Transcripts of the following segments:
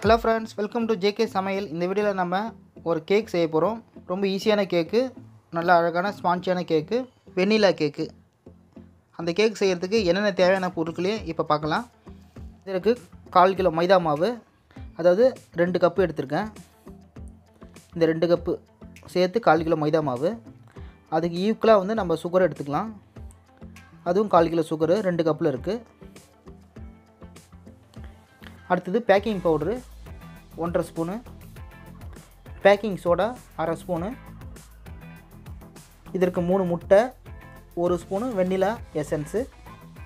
Hello friends, welcome to JK சமையல். இந்த வீடியோவில் நம்ம ஒரு கேக் செய்ய போகிறோம். ரொம்ப ஈஸியான கேக்கு, நல்ல அழகான ஸ்பாஞ்சியான கேக்கு, வெண்ணிலா கேக்கு. அந்த கேக் செய்கிறதுக்கு என்னென்ன தேவையான பொருட்களையும் இப்போ பார்க்கலாம். இதற்கு 1/4 கிலோ மைதா மாவு, அதாவது 2 கப்பு எடுத்திருக்கேன். இந்த 2 கப்பு சேர்த்து 1/4 கிலோ மைதா மாவு. அதுக்கு ஈக்குவலாக வந்து நம்ம சுகர் எடுத்துக்கலாம். அதுவும் 1/4 கிலோ சுகரு 2 கப்பில் இருக்குது. அடுத்தது baking powder 1/2 spoon, baking soda 1/2 spoon, இதற்கு 3 முட்டை, 1 ஸ்பூனு வெண்ணிலா எசன்ஸு,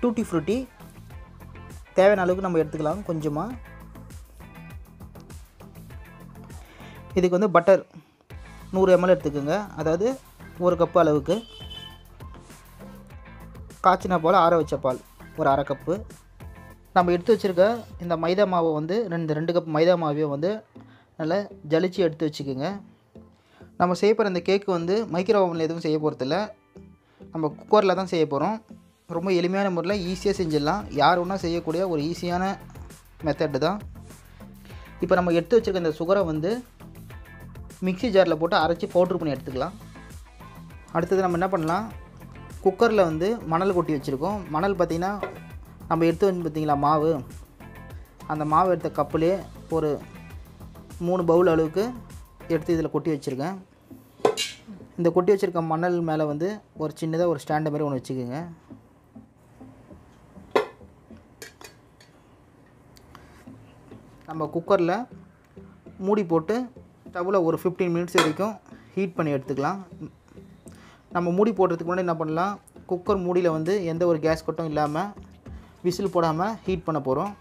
டூட்டி ஃப்ரூட்டி தேவையான அளவுக்கு நம்ம எடுத்துக்கலாம் கொஞ்சமாக. இதுக்கு வந்து பட்டர் 100 ml எடுத்துக்கோங்க, அதாவது 1 கப்பு அளவுக்கு. காய்ச்சின பால், ஆற வச்ச பால் ஒரு 1/2 கப்பு. நம்ம எடுத்து வச்சுருக்க இந்த மைதா மாவை வந்து 2 கப் மைதா மாவையும் வந்து நல்லா ஜலிச்சு எடுத்து வச்சுக்கோங்க. நம்ம செய்ய போகிற இந்த கேக்கு வந்து மைக்ரோ ஓவனில் எதுவும் செய்ய போகிறதில்ல, நம்ம குக்கரில் தான் செய்ய போகிறோம். ரொம்ப எளிமையான முறையில் ஈஸியாக செஞ்சிடலாம். யார் ஒன்றா செய்யக்கூடிய ஒரு ஈஸியான மெத்தடு தான். இப்போ நம்ம எடுத்து வச்சுருக்க இந்த சுகரை வந்து மிக்ஸி ஜாரில் போட்டு அரைச்சி பவுட்ரு பண்ணி எடுத்துக்கலாம். அடுத்தது நம்ம என்ன பண்ணலாம், குக்கரில் வந்து மணல் கொட்டி வச்சுருக்கோம். மணல் பார்த்திங்கன்னா நம்ம எடுத்து வந்து பார்த்திங்களா மாவு, அந்த மாவு எடுத்த கப்புலேயே ஒரு 3 பவுல் அளவுக்கு எடுத்து இதில் கொட்டி வச்சுருக்கேன். இந்த கொட்டி வச்சுருக்க மணல் மேலே வந்து ஒரு சின்னதாக ஒரு ஸ்டாண்டு மாதிரி ஒன்று வச்சுக்கோங்க. நம்ம குக்கரில் மூடி போட்டு ஸ்டவ்வில் ஒரு 15 மினிட்ஸ் வரைக்கும் ஹீட் பண்ணி எடுத்துக்கலாம். நம்ம மூடி போடுறதுக்கு முன்னாடி என்ன பண்ணலாம், குக்கர் மூடியில் வந்து எந்த ஒரு கேஸ் கட்டும் இல்லாமல் விசில் போடாமல் ஹீட் பண்ண போகிறோம்.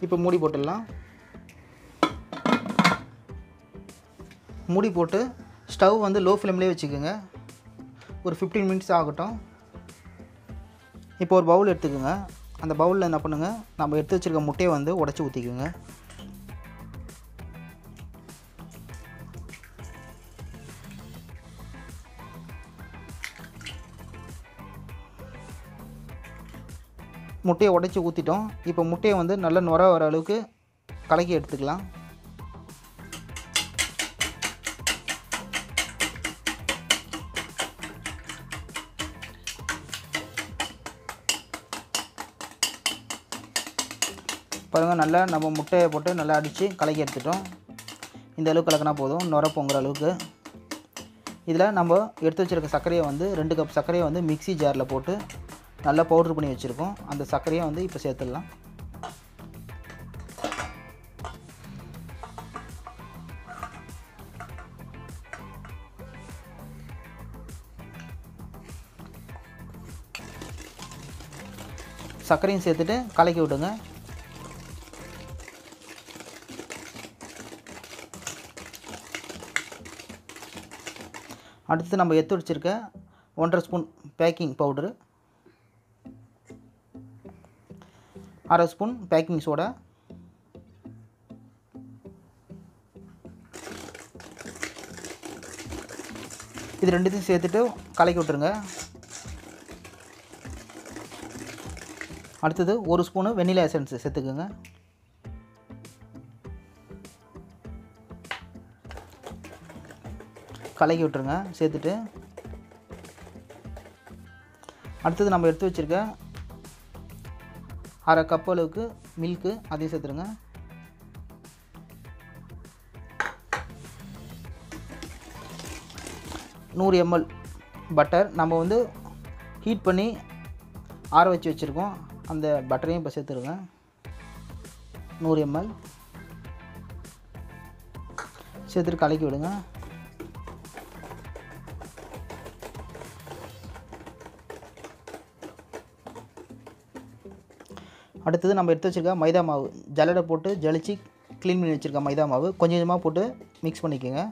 இப்போ மூடி போட்டுடலாம். மூடி போட்டு ஸ்டவ் வந்து லோ ஃப்ளேம்லேயே வச்சுக்கோங்க. ஒரு 15 மினிட்ஸ் ஆகட்டும். இப்போ ஒரு பவுல் எடுத்துக்கோங்க. அந்த பவுலில் என்ன பண்ணுங்கள், நம்ம எடுத்து வச்சுருக்க முட்டையை வந்து உடச்சி ஊற்றிக்கோங்க. முட்டையை உடச்சி ஊற்றிட்டோம். இப்போ முட்டையை வந்து நல்ல நுர வர அளவுக்கு கலக்கி எடுத்துக்கலாம். பாருங்கள், நல்லா நம்ம முட்டையை போட்டு நல்லா அடித்து கலக்கி எடுத்துட்டோம். இந்த அளவுக்கு கலக்கினா போதும், நுர பொங்குற அளவுக்கு. இதில் நம்ம எடுத்து வச்சுருக்க சர்க்கரையை வந்து 2 கப் சர்க்கரையை வந்து மிக்ஸி ஜாரில் போட்டு நல்லா பவுட்ரு பண்ணி வச்சுருக்கோம். அந்த சர்க்கரையை வந்து இப்போ சேர்த்துடலாம். சர்க்கரையும் சேர்த்துட்டு கலக்கி விடுங்க. அடுத்து நம்ம எடுத்து வச்சுருக்க 1/2 spoon baking powder, 1/2 spoon baking soda, இது ரெண்டுத்தையும் சேர்த்துட்டு கலக்கி விட்டுருங்க. அடுத்தது 1 ஸ்பூனு வெண்ணிலா எசன்ஸ் சேர்த்துக்குங்க. கலக்கி விட்டுருங்க சேர்த்துட்டு. அடுத்தது நம்ம எடுத்து வச்சுருக்க 1/2 கப் அளவுக்கு மில்க்கு, அதையும் சேர்த்துருங்க. நூறு ml பட்டர் நம்ம வந்து ஹீட் பண்ணி ஆற வச்சு வச்சுருக்கோம். அந்த பட்டரையும் இப்போ சேர்த்துருங்க. 100 ml சேர்த்துட்டு கலக்கி விடுங்க. அடுத்தது நம்ம எடுத்து வச்சுருக்க மைதா மாவு, ஜல்லடை போட்டு ஜலிச்சு க்ளீன் பண்ணி வச்சுருக்க மைதா மாவு கொஞ்சம் கொஞ்சமாக போட்டு மிக்ஸ் பண்ணிக்கோங்க.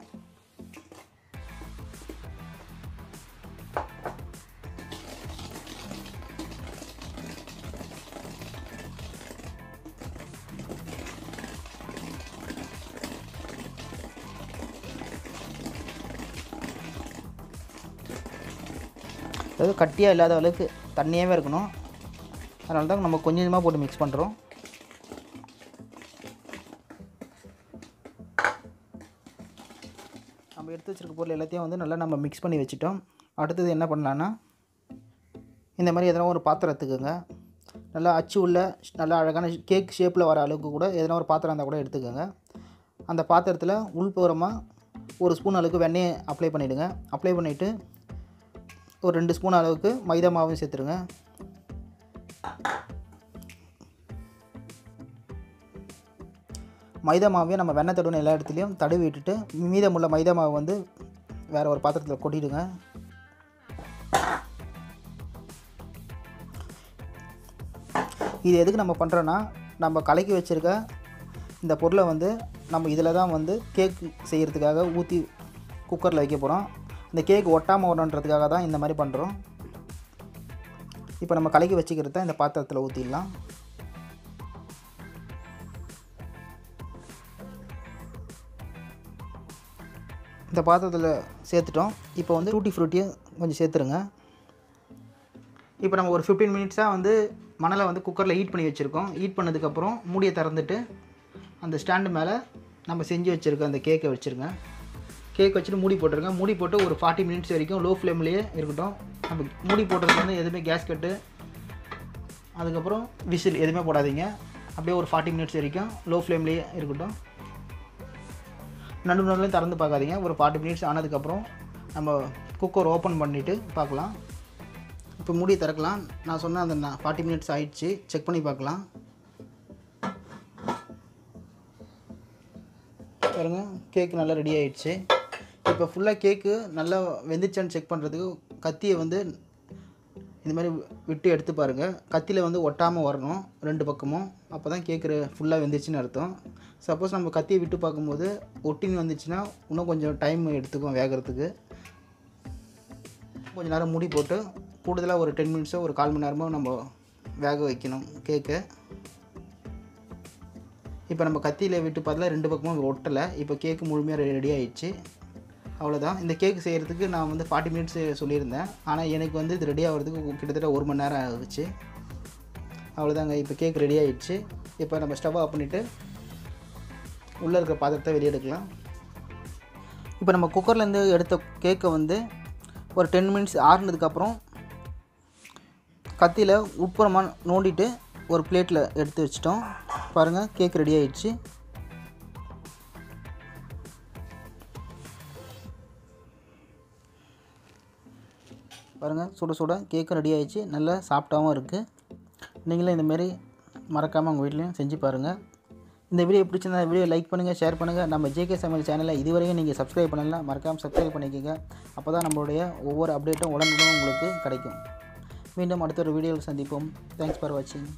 அதாவது கட்டியாக இல்லாத அளவுக்கு தண்ணியாகவே இருக்கணும். அதனால தான் நம்ம கொஞ்சமாக போட்டு மிக்ஸ் பண்ணுறோம். எடுத்து வச்சுருக்க பொருள் எல்லாத்தையும் வந்து நல்லா நம்ம மிக்ஸ் பண்ணி வச்சுட்டோம். அடுத்தது என்ன பண்ணலான்னா, இந்த மாதிரி எதனா ஒரு பாத்திரம் எடுத்துக்கோங்க. நல்லா அச்சு உள்ள நல்லா அழகான கேக் ஷேப்பில் வர அளவுக்கு கூட எதனா ஒரு பாத்திரம் இருந்தால் கூட எடுத்துக்கோங்க. அந்த பாத்திரத்தில் உள்புறமாக 1 ஸ்பூன் அளவுக்கு வெண்ணெயை அப்ளை பண்ணிவிடுங்க. அப்ளை பண்ணிவிட்டு ஒரு 2 ஸ்பூன் அளவுக்கு மைதா மாவும் சேர்த்துருங்க. மைதா மாவையும் நம்ம வெண்ணெய் தடவின எல்லா இடத்துலையும் தடவி விட்டுட்டு மீதமுள்ள மைதா மாவை வந்து வேறு ஒரு பாத்திரத்தில் கொட்டிடுங்க. இது எதுக்கு நம்ம பண்ணுறோன்னா, நம்ம கலக்கி வச்சுருக்க இந்த பொருளை வந்து நம்ம இதில் தான் வந்து கேக் செய்கிறதுக்காக ஊற்றி குக்கரில் வைக்க போகிறோம். இந்த கேக் ஒட்டாமல் வரணுன்றதுக்காக தான் இந்த மாதிரி பண்ணுறோம். இப்போ நம்ம கலக்கி வச்சுக்கிறத இந்த பாத்திரத்தில் ஊற்றிடலாம். இந்த பாத்திரத்தில் சேர்த்துட்டோம். இப்போ வந்து டூட்டி ஃப்ரூட்டியும் கொஞ்சம் சேர்த்துருங்க. இப்போ நம்ம ஒரு 15 மினிட்ஸாக வந்து மணலை வந்து குக்கரில் ஹீட் பண்ணி வச்சுருக்கோம். ஹீட் பண்ணதுக்கப்புறம் மூடியை திறந்துட்டு அந்த ஸ்டாண்டு மேலே நம்ம செஞ்சு வச்சுருக்க அந்த கேக்கை வச்சுருங்க. கேக் வச்சுட்டு மூடி போட்டுருங்க. மூடி போட்டு ஒரு 40 மினிட்ஸ் வரைக்கும் லோ ஃப்ளேம்லேயே இருக்கட்டும். நம்ம மூடி போட்டதுக்கு வந்து எதுவுமே கேஸ் கட்டு அதுக்கப்புறம் விசில் எதுவுமே போடாதீங்க. அப்படியே ஒரு 40 மினிட்ஸ் வரைக்கும் லோ ஃப்ளேம்லேயே இருக்கட்டும். நடுவுலையும் திறந்து பார்க்காதீங்க. ஒரு 40 மினிட்ஸ் ஆனதுக்கப்புறம் நம்ம குக்கர் ஓப்பன் பண்ணிவிட்டு பார்க்கலாம். இப்போ மூடி திறக்கலாம். நான் சொன்ன அந்த 40 மினிட்ஸ் ஆயிடுச்சு. செக் பண்ணி பார்க்கலாம். பாருங்க, கேக்கு நல்லா ரெடி ஆகிடுச்சு. இப்போ ஃபுல்லாக கேக்கு நல்லா வெந்துச்சான்னு செக் பண்ணுறதுக்கு கத்தியை வந்து இந்த மாதிரி விட்டு எடுத்து பாருங்கள். கத்தியில் வந்து ஒட்டாமல் வரணும் 2 பக்கமும். அப்போ தான் கேக்கு ஃபுல்லாக வெந்துச்சுன்னு அர்த்தம். சப்போஸ் நம்ம கத்தியை விட்டு பார்க்கும்போது ஒட்டின்னு வந்துச்சுன்னா இன்னும் கொஞ்சம் டைம் எடுத்துக்கும் வேகிறதுக்கு. கொஞ்சம் நேரம் மூடி போட்டு கூடுதலாக ஒரு 10 மினிட்ஸோ ஒரு 1/4 மணி நேரமோ நம்ம வேக வைக்கணும் கேக்கை. இப்போ நம்ம கத்தியில் விட்டு பார்த்தா 2 பக்கமும் ஒட்டலை. இப்போ கேக்கு முழுமையாக ரெடி ஆகிடுச்சு. அவ்வளோதான். இந்த கேக்கு செய்கிறதுக்கு நான் வந்து 40 மினிட்ஸ் சொல்லியிருந்தேன். ஆனால் எனக்கு வந்து இது ரெடி ஆகிறதுக்கு கிட்டத்தட்ட 1 மணி நேரம் ஆகிடுச்சு. அவ்வளோதாங்க. இப்போ கேக் ரெடி ஆகிடுச்சு. இப்போ நம்ம ஸ்டவ் ஆஃப் பண்ணிவிட்டு உள்ளே இருக்கிற பாத்திரத்தை வெளியே எடுக்கலாம். இப்போ நம்ம குக்கர்லேருந்து எடுத்த கேக்கை வந்து ஒரு 10 மினிட்ஸ் ஆறுனதுக்கப்புறம் கத்தியில் உட்புறமாக நோண்டிட்டு ஒரு பிளேட்டில் எடுத்து வச்சிட்டோம். பாருங்கள், கேக் ரெடி ஆகிடுச்சு. பாருங்கள், சுட சுட கேக்கும் ரெடி ஆகிடுச்சு. நல்லா சாஃப்டாகவும் இருக்குது. நீங்களும் இந்தமாரி மறக்காமல் உங்கள் வீட்லேயும் செஞ்சு பாருங்கள். இந்த வீடியோ பிடிச்சிருந்தா வீடியோ லைக் பண்ணுங்கள், ஷேர் பண்ணுங்கள். நம்ம ஜேகே சமையல் சேனலை இதுவரையும் நீங்கள் சப்ஸ்கிரைப் பண்ணலாம், மறக்காமல் சப்ஸ்கிரைப் பண்ணிக்கோங்க. அப்போ தான் நம்மளுடைய ஒவ்வொரு அப்டேட்டும் உடனுக்குடன் உங்களுக்கு கிடைக்கும். மீண்டும் அடுத்த ஒரு வீடியோவில் சந்திப்போம். தேங்க்ஸ் ஃபார் வாட்சிங்.